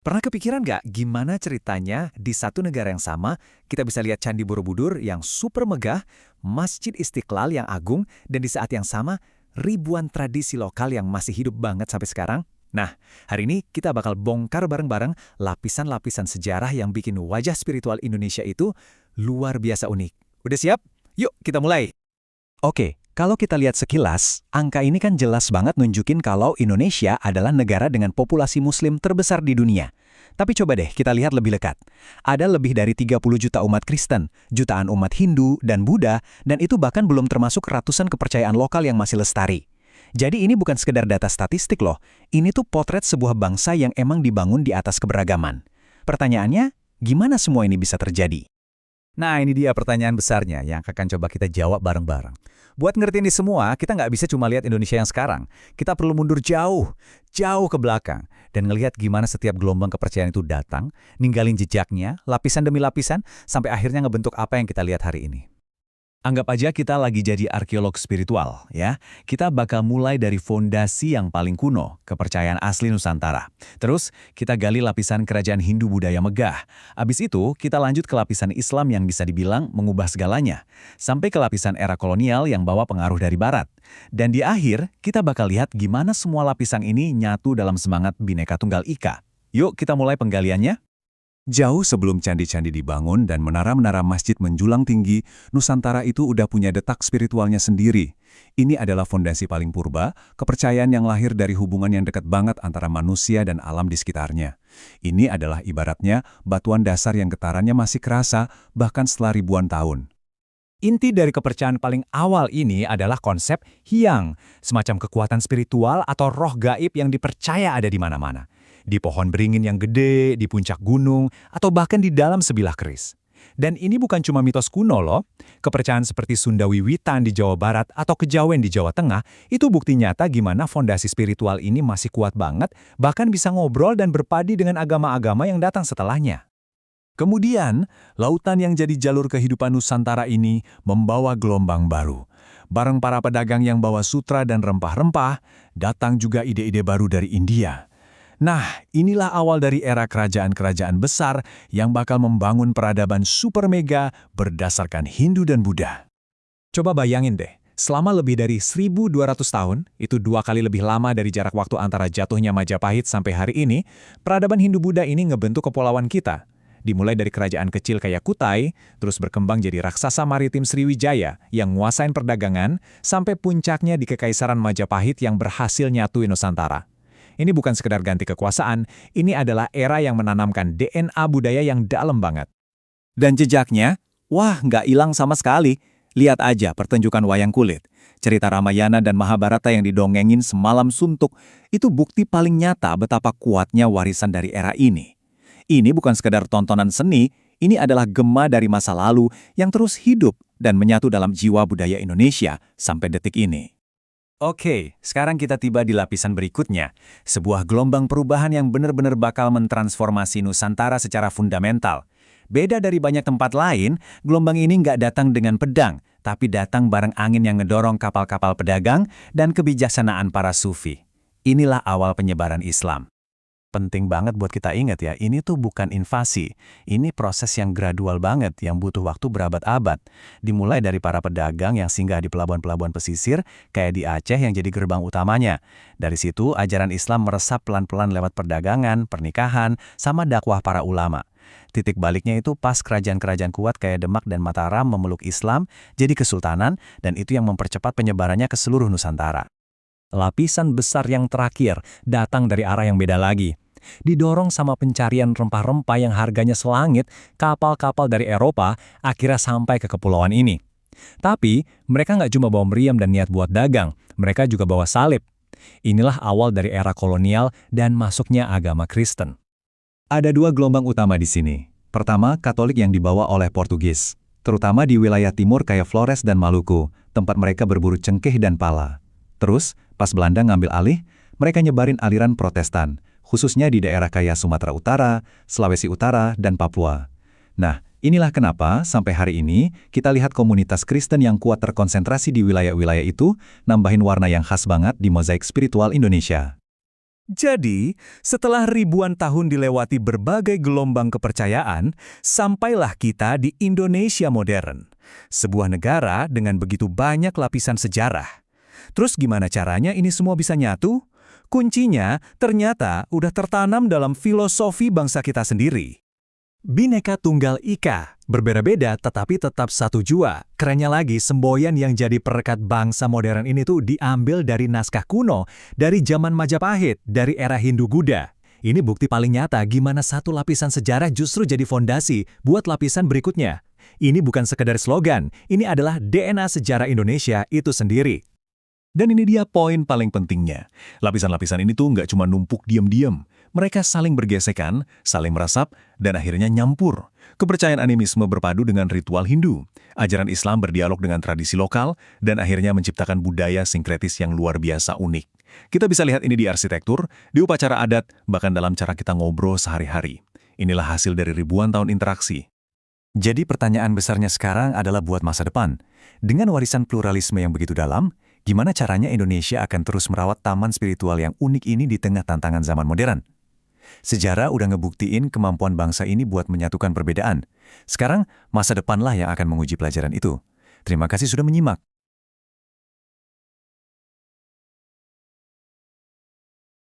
Pernah kepikiran nggak gimana ceritanya di satu negara yang sama, kita bisa lihat Candi Borobudur yang super megah, Masjid Istiqlal yang agung, dan di saat yang sama, ribuan tradisi lokal yang masih hidup banget sampai sekarang? Nah, hari ini kita bakal bongkar bareng-bareng lapisan-lapisan sejarah yang bikin wajah spiritual Indonesia itu luar biasa unik. Udah siap? Yuk, kita mulai! Oke, kalau kita lihat sekilas, angka ini kan jelas banget nunjukin kalau Indonesia adalah negara dengan populasi muslim terbesar di dunia. Tapi coba deh kita lihat lebih dekat. Ada lebih dari 30 juta umat Kristen, jutaan umat Hindu dan Buddha, dan itu bahkan belum termasuk ratusan kepercayaan lokal yang masih lestari. Jadi ini bukan sekedar data statistik loh, ini tuh potret sebuah bangsa yang emang dibangun di atas keberagaman. Pertanyaannya, gimana semua ini bisa terjadi? Nah, ini dia pertanyaan besarnya yang akan coba kita jawab bareng-bareng. Buat ngerti ini semua, kita nggak bisa cuma lihat Indonesia yang sekarang. Kita perlu mundur jauh, jauh ke belakang, dan ngelihat gimana setiap gelombang kepercayaan itu datang, ninggalin jejaknya, lapisan demi lapisan, sampai akhirnya ngebentuk apa yang kita lihat hari ini. Anggap aja kita lagi jadi arkeolog spiritual, ya. Kita bakal mulai dari fondasi yang paling kuno, kepercayaan asli Nusantara. Terus, kita gali lapisan kerajaan Hindu budaya megah. Abis itu, kita lanjut ke lapisan Islam yang bisa dibilang mengubah segalanya. Sampai ke lapisan era kolonial yang bawa pengaruh dari Barat. Dan di akhir, kita bakal lihat gimana semua lapisan ini nyatu dalam semangat Bhinneka Tunggal Ika. Yuk, kita mulai penggaliannya. Jauh sebelum candi-candi dibangun dan menara-menara masjid menjulang tinggi, Nusantara itu udah punya detak spiritualnya sendiri. Ini adalah fondasi paling purba, kepercayaan yang lahir dari hubungan yang dekat banget antara manusia dan alam di sekitarnya. Ini adalah ibaratnya batuan dasar yang getarannya masih kerasa, bahkan setelah ribuan tahun. Inti dari kepercayaan paling awal ini adalah konsep hyang, semacam kekuatan spiritual atau roh gaib yang dipercaya ada di mana-mana. Di pohon beringin yang gede, di puncak gunung, atau bahkan di dalam sebilah keris. Dan ini bukan cuma mitos kuno loh. Kepercayaan seperti Sunda Wiwitan di Jawa Barat atau Kejawen di Jawa Tengah itu bukti nyata gimana fondasi spiritual ini masih kuat banget, bahkan bisa ngobrol dan berpadi dengan agama-agama yang datang setelahnya. Kemudian, lautan yang jadi jalur kehidupan Nusantara ini membawa gelombang baru. Bareng para pedagang yang bawa sutra dan rempah-rempah, datang juga ide-ide baru dari India. Nah, inilah awal dari era kerajaan-kerajaan besar yang bakal membangun peradaban super mega berdasarkan Hindu dan Buddha. Coba bayangin deh, selama lebih dari 1.200 tahun, itu 2 kali lebih lama dari jarak waktu antara jatuhnya Majapahit sampai hari ini, peradaban Hindu-Buddha ini ngebentuk kepulauan kita. Dimulai dari kerajaan kecil kayak Kutai, terus berkembang jadi raksasa maritim Sriwijaya yang nguasain perdagangan, sampai puncaknya di Kekaisaran Majapahit yang berhasil nyatuin Nusantara. Ini bukan sekedar ganti kekuasaan, ini adalah era yang menanamkan DNA budaya yang dalam banget. Dan jejaknya, wah nggak hilang sama sekali. Lihat aja pertunjukan wayang kulit. Cerita Ramayana dan Mahabharata yang didongengin semalam suntuk, itu bukti paling nyata betapa kuatnya warisan dari era ini. Ini bukan sekedar tontonan seni, ini adalah gema dari masa lalu yang terus hidup dan menyatu dalam jiwa budaya Indonesia sampai detik ini. Oke, sekarang kita tiba di lapisan berikutnya. Sebuah gelombang perubahan yang benar-benar bakal mentransformasi Nusantara secara fundamental. Beda dari banyak tempat lain, gelombang ini nggak datang dengan pedang, tapi datang bareng angin yang ngedorong kapal-kapal pedagang dan kebijaksanaan para sufi. Inilah awal penyebaran Islam. Penting banget buat kita ingat ya, ini tuh bukan invasi. Ini proses yang gradual banget, yang butuh waktu berabad-abad. Dimulai dari para pedagang yang singgah di pelabuhan-pelabuhan pesisir, kayak di Aceh yang jadi gerbang utamanya. Dari situ, ajaran Islam meresap pelan-pelan lewat perdagangan, pernikahan, sama dakwah para ulama. Titik baliknya itu pas kerajaan-kerajaan kuat kayak Demak dan Mataram memeluk Islam, jadi kesultanan, dan itu yang mempercepat penyebarannya ke seluruh Nusantara. Lapisan besar yang terakhir datang dari arah yang beda lagi. Didorong sama pencarian rempah-rempah yang harganya selangit, kapal-kapal dari Eropa akhirnya sampai ke kepulauan ini. Tapi, mereka nggak cuma bawa meriam dan niat buat dagang, mereka juga bawa salib. Inilah awal dari era kolonial dan masuknya agama Kristen. Ada 2 gelombang utama di sini. Pertama, Katolik yang dibawa oleh Portugis, terutama di wilayah timur kayak Flores dan Maluku, tempat mereka berburu cengkeh dan pala. Terus, pas Belanda ngambil alih, mereka nyebarin aliran Protestan, khususnya di daerah kayak Sumatera Utara, Sulawesi Utara, dan Papua. Nah, inilah kenapa sampai hari ini kita lihat komunitas Kristen yang kuat terkonsentrasi di wilayah-wilayah itu, nambahin warna yang khas banget di mozaik spiritual Indonesia. Jadi, setelah ribuan tahun dilewati berbagai gelombang kepercayaan, sampailah kita di Indonesia modern. Sebuah negara dengan begitu banyak lapisan sejarah. Terus gimana caranya ini semua bisa nyatu? Kuncinya ternyata udah tertanam dalam filosofi bangsa kita sendiri. Bhinneka Tunggal Ika, berbeda-beda tetapi tetap satu jua. Kerennya lagi, semboyan yang jadi perekat bangsa modern ini tuh diambil dari naskah kuno, dari zaman Majapahit, dari era Hindu-Buddha. Ini bukti paling nyata gimana satu lapisan sejarah justru jadi fondasi buat lapisan berikutnya. Ini bukan sekedar slogan, ini adalah DNA sejarah Indonesia itu sendiri. Dan ini dia poin paling pentingnya. Lapisan-lapisan ini tuh nggak cuma numpuk diam-diam. Mereka saling bergesekan, saling merasap, dan akhirnya nyampur. Kepercayaan animisme berpadu dengan ritual Hindu. Ajaran Islam berdialog dengan tradisi lokal, dan akhirnya menciptakan budaya sinkretis yang luar biasa unik. Kita bisa lihat ini di arsitektur, di upacara adat, bahkan dalam cara kita ngobrol sehari-hari. Inilah hasil dari ribuan tahun interaksi. Jadi pertanyaan besarnya sekarang adalah buat masa depan. Dengan warisan pluralisme yang begitu dalam, gimana caranya Indonesia akan terus merawat taman spiritual yang unik ini di tengah tantangan zaman modern? Sejarah udah ngebuktiin kemampuan bangsa ini buat menyatukan perbedaan. Sekarang, masa depanlah yang akan menguji pelajaran itu. Terima kasih sudah menyimak.